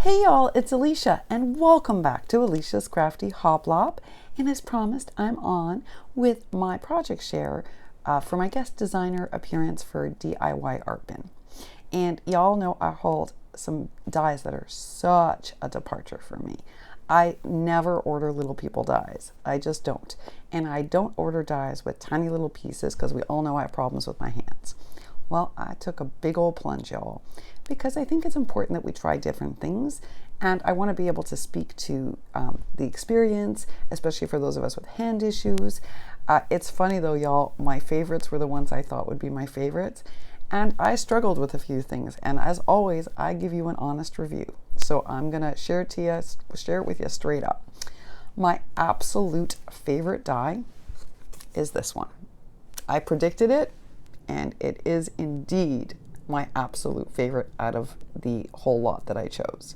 Hey y'all, it's Alicia and welcome back to Alicia's Crafty Hoplop. And as promised, I'm on with my project share for my guest designer appearance for DIY ARTBIN. And y'all know I hold some dies that are such a departure for me. I never order little people dies. I just don't. And I don't order dies with tiny little pieces because we all know I have problems with my hands. Well, I took a big old plunge, y'all, because I think it's important that we try different things. And I want to be able to speak to the experience, especially for those of us with hand issues. It's funny though, y'all, my favorites were the ones I thought would be my favorites. And I struggled with a few things. And as always, I give you an honest review. So I'm going to share it with you straight up. My absolute favorite die is this one. I predicted it, and it is indeed my absolute favorite out of the whole lot that I chose.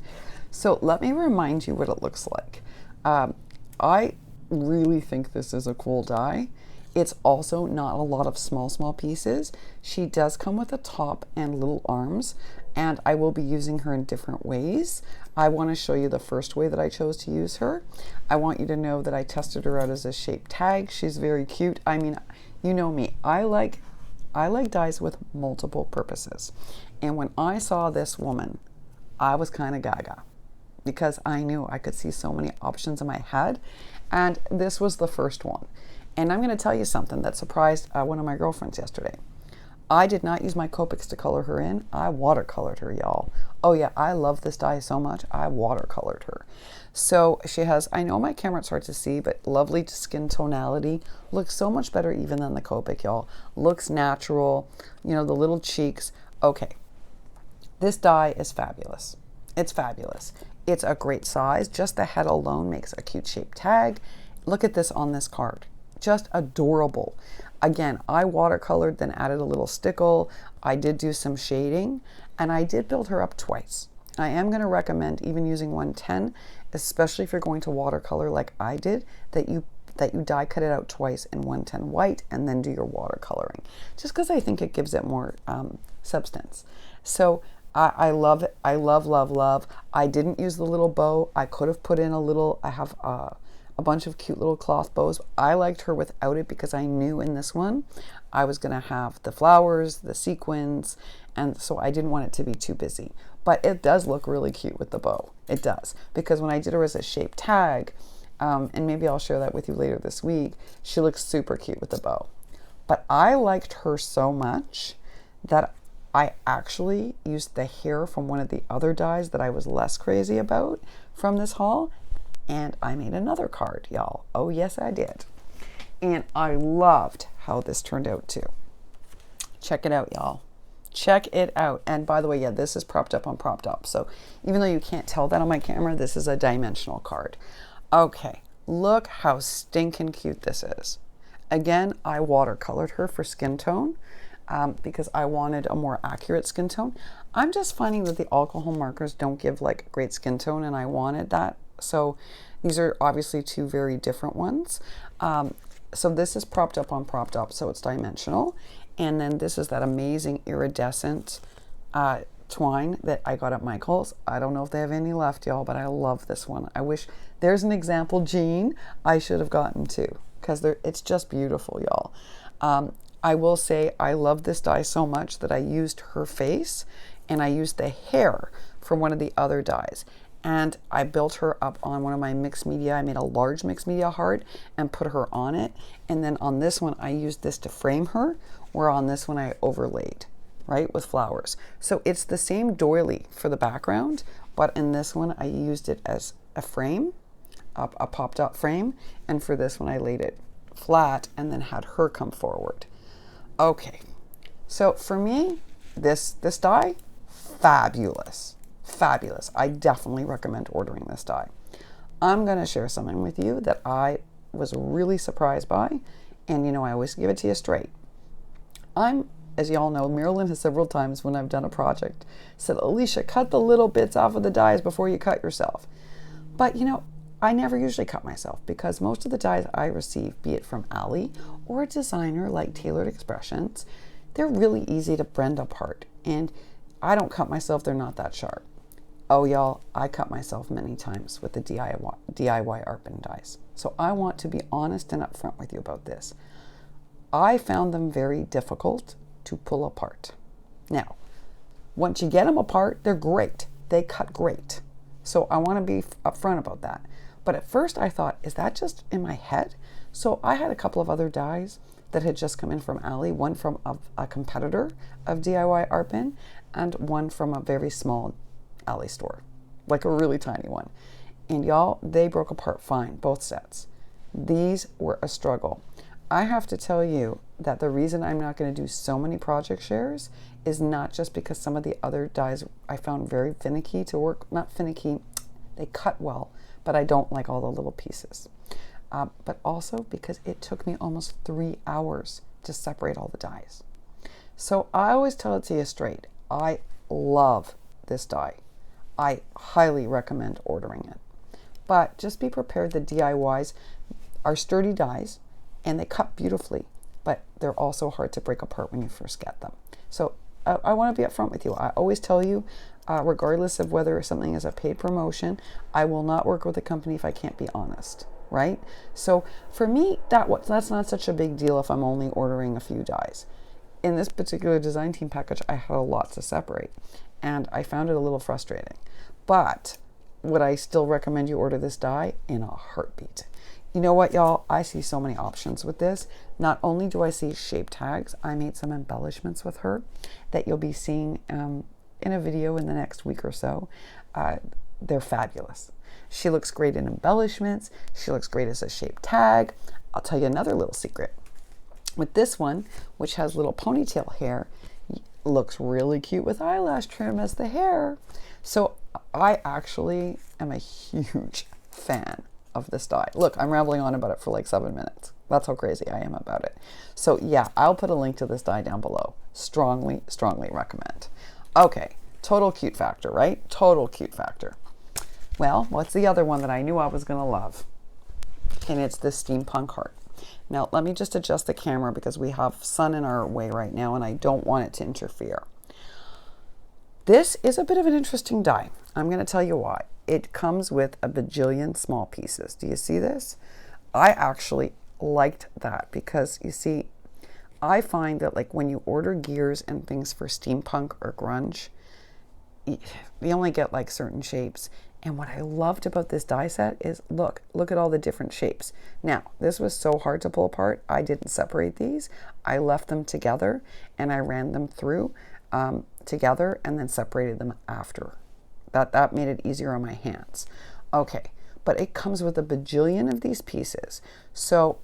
So let me remind you what it looks like. I really think this is a cool die. It's also not a lot of small pieces. She does come with a top and little arms, and I will be using her in different ways. I want to show you the first way that I chose to use her. I want you to know that I tested her out as a shape tag. She's very cute. I mean, you know me, I like dies with multiple purposes. And when I saw this woman, I was kind of gaga because I knew I could see so many options in my head. And this was the first one. And I'm going to tell you something that surprised one of my girlfriends yesterday. I did not use my Copics to color her in. I watercolored her, y'all. Oh yeah, I love this die so much. I watercolored her. So she has, I know my camera it's hard to see, but lovely skin tonality. Looks so much better even than the Copic, y'all. Looks natural. You know, the little cheeks. Okay. This die is fabulous. It's fabulous. It's a great size. Just the head alone makes a cute shaped tag. Look at this on this card. Just adorable. Again, I watercolored, then added a little stickle. I did do some shading, and I did build her up twice. I am going to recommend even using 110, especially if you're going to watercolor like I did, that you die cut it out twice in 110 white and then do your watercoloring, just because I think it gives it more substance. So I love it. I love. I didn't use the little bow. I could have put in a little, I have a bunch of cute little cloth bows. I liked her without it because I knew in this one I was going to have the flowers, the sequins, and so I didn't want it to be too busy. But it does look really cute with the bow. It does, because when I did her as a shape tag, and maybe I'll share that with you later this week, she looks super cute with the bow. But I liked her so much that I actually used the hair from one of the other dies that I was less crazy about from this haul, and I made another card, y'all. Oh yes, I did. And I loved how this turned out too. Check it out, y'all. Check it out. And by the way, yeah, this is propped up on propped up. So even though you can't tell that on my camera, this is a dimensional card. Okay, look how stinking cute this is. Again, I watercolored her for skin tone because I wanted a more accurate skin tone. I'm just finding that the alcohol markers don't give like great skin tone, and I wanted that. So these are obviously two very different ones. So this is propped up on propped up, so it's dimensional. And then this is that amazing iridescent twine that I got at Michael's. I don't know if they have any left, y'all, but I love this one. I wish there's an example jean I should have gotten too, because it's just beautiful, y'all. I will say I love this die so much that I used her face and I used the hair from one of the other dies. And I built her up on one of my mixed media. I made a large mixed media heart and put her on it. And then on this one, I used this to frame her, where on this one I overlaid, right, with flowers. So it's the same doily for the background, but in this one, I used it as a frame, a popped up frame. And for this one, I laid it flat and then had her come forward. Okay, so for me, this die, fabulous. Fabulous. I definitely recommend ordering this die. I'm going to share something with you that I was really surprised by, and you know I always give it to you straight. As y'all know, Marilyn has several times when I've done a project said, Alicia, cut the little bits off of the dies before you cut yourself. But you know, I never usually cut myself because most of the dies I receive, be it from Ali or a designer like Tailored Expressions, they're really easy to blend apart, and I don't cut myself, they're not that sharp. Oh, y'all, I cut myself many times with the DIY ARTBIN dies. So I want to be honest and upfront with you about this. I found them very difficult to pull apart. Now, once you get them apart, they're great. They cut great. So I want to be upfront about that. But at first I thought, is that just in my head? So I had a couple of other dies that had just come in from Ali, one from a competitor of DIY ARTBIN and one from a very small Ali store, like a really tiny one. And y'all, they broke apart fine, both sets. These were a struggle. I have to tell you that the reason I'm not going to do so many project shares is not just because some of the other dies I found very finicky to work, not finicky, they cut well, but I don't like all the little pieces. But also because it took me almost 3 hours to separate all the dies. So I always tell it to you straight. I love this die. I highly recommend ordering it. But just be prepared, the DIYs are sturdy dies and they cut beautifully, but they're also hard to break apart when you first get them. So I want to be upfront with you. I always tell you, regardless of whether something is a paid promotion, I will not work with a company if I can't be honest, right? So for me, that's not such a big deal if I'm only ordering a few dies. In this particular design team package, I had a lot to separate, and I found it a little frustrating. But would I still recommend you order this die? In a heartbeat. You know what, y'all? I see so many options with this. Not only do I see shape tags, I made some embellishments with her that you'll be seeing in a video in the next week or so. They're fabulous. She looks great in embellishments. She looks great as a shape tag. I'll tell you another little secret. With this one, which has little ponytail hair, looks really cute with eyelash trim as the hair. So I actually am a huge fan of this die. Look, I'm rambling on about it for like 7 minutes. That's how crazy I am about it. So yeah, I'll put a link to this die down below. Strongly, strongly recommend. Okay, total cute factor, right? Total cute factor. Well, what's the other one that I knew I was going to love? And it's this Steampunk Heart. Now, let me just adjust the camera because we have sun in our way right now and I don't want it to interfere. This is a bit of an interesting die. I'm going to tell you why. It comes with a bajillion small pieces. Do you see this? I actually liked that because you see, I find that like when you order gears and things for steampunk or grunge, you only get like certain shapes. And what I loved about this die set is look at all the different shapes. Now, this was so hard to pull apart. I didn't separate these. I left them together and I ran them through together and then separated them after. That made it easier on my hands. Okay, but it comes with a bajillion of these pieces. So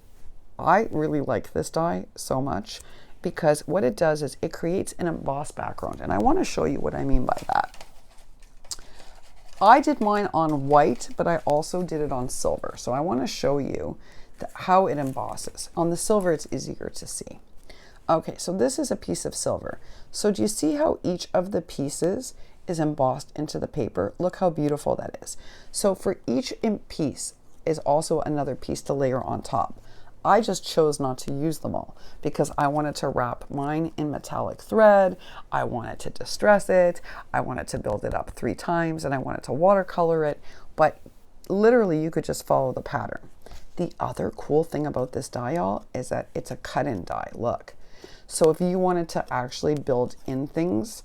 I really like this die so much because what it does is it creates an embossed background. And I want to show you what I mean by that. I did mine on white, but I also did it on silver. So I want to show you how it embosses. On the silver, it's easier to see. Okay, so this is a piece of silver. So do you see how each of the pieces is embossed into the paper? Look how beautiful that is. So for each piece is also another piece to layer on top. I just chose not to use them all because I wanted to wrap mine in metallic thread. I wanted to distress it. I wanted to build it up 3 times and I wanted to watercolor it. But literally you could just follow the pattern. The other cool thing about this die, y'all, is that it's a cut-in die. Look. So if you wanted to actually build in things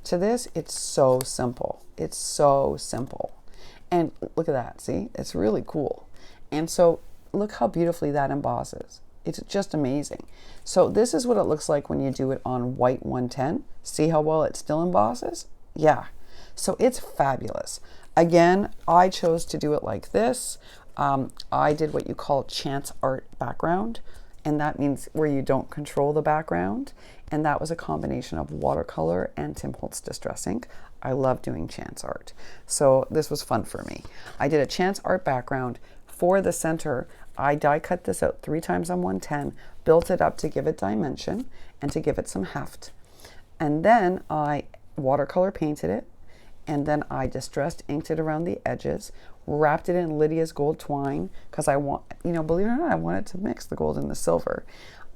to this, it's so simple. It's so simple. And look at that. See, it's really cool. And so look how beautifully that embosses. It's just amazing. So this is what it looks like when you do it on white 110. See how well it still embosses? Yeah. So it's fabulous. Again, I chose to do it like this. I did what you call chance art background. And that means where you don't control the background. And that was a combination of watercolor and Tim Holtz Distress ink. I love doing chance art. So this was fun for me. I did a chance art background. For the center, I die cut this out 3 times on 110, built it up to give it dimension and to give it some heft. And then I watercolor painted it. And then I distressed inked it around the edges, wrapped it in Lydia's gold twine because I want, you know, believe it or not, I wanted to mix the gold and the silver.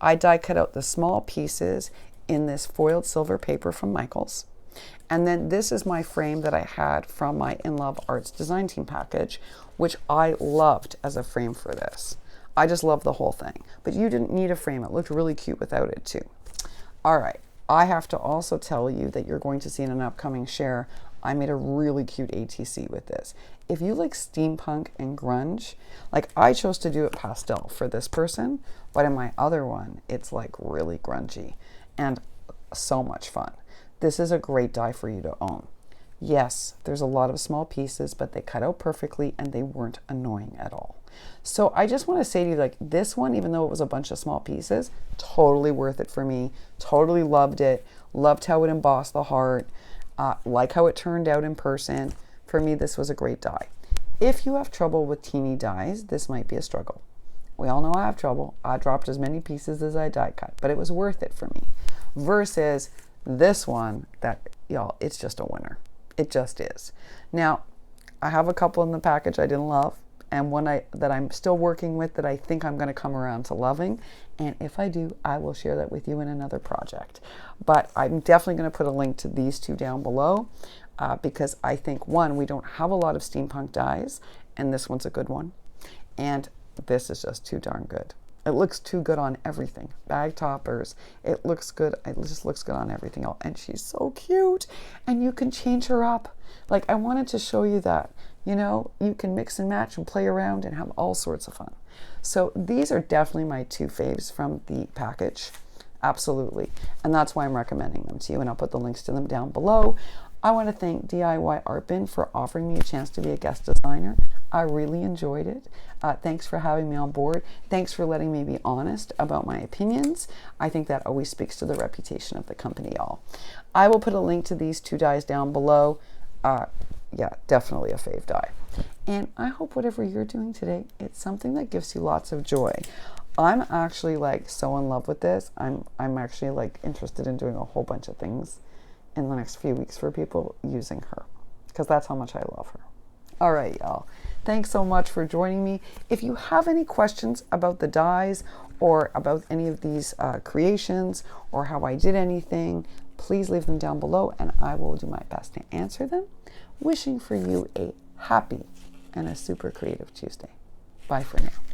I die cut out the small pieces in this foiled silver paper from Michaels. And then this is my frame that I had from my In Love Arts design team package, which I loved as a frame for this. I just love the whole thing. But you didn't need a frame. It looked really cute without it too. All right. I have to also tell you that you're going to see in an upcoming share, I made a really cute ATC with this. If you like steampunk and grunge, like I chose to do it pastel for this person, but in my other one, it's like really grungy and so much fun. This is a great die for you to own. Yes, there's a lot of small pieces, but they cut out perfectly and they weren't annoying at all. So I just want to say to you, like this one, even though it was a bunch of small pieces, totally worth it for me. Totally loved it. Loved how it embossed the heart. Like how it turned out in person. For me, this was a great die. If you have trouble with teeny dies, this might be a struggle. We all know I have trouble. I dropped as many pieces as I die cut, but it was worth it for me. Versus this one that, y'all, it's just a winner. It just is. Now, I have a couple in the package I didn't love, and one that I'm still working with that I think I'm going to come around to loving. And if I do, I will share that with you in another project. But I'm definitely going to put a link to these two down below because I think, one, we don't have a lot of steampunk dies, and this one's a good one. And this is just too darn good. It looks too good on everything. Bag toppers, it looks good. It just looks good on everything else. And she's so cute. And you can change her up. Like, I wanted to show you that. You know, you can mix and match and play around and have all sorts of fun. So these are definitely my two faves from the package. Absolutely. And that's why I'm recommending them to you. And I'll put the links to them down below. I want to thank DIY ARTBIN for offering me a chance to be a guest designer. I really enjoyed it. Thanks for having me on board. Thanks for letting me be honest about my opinions. I think that always speaks to the reputation of the company, y'all. I will put a link to these two dies down below. Yeah, definitely a fave die. And I hope whatever you're doing today, it's something that gives you lots of joy. I'm actually like so in love with this. I'm actually like interested in doing a whole bunch of things in the next few weeks for people using her because that's how much I love her. All right, y'all. Thanks so much for joining me. If you have any questions about the dies or about any of these creations or how I did anything, please leave them down below and I will do my best to answer them. Wishing for you a happy and a super creative Tuesday. Bye for now.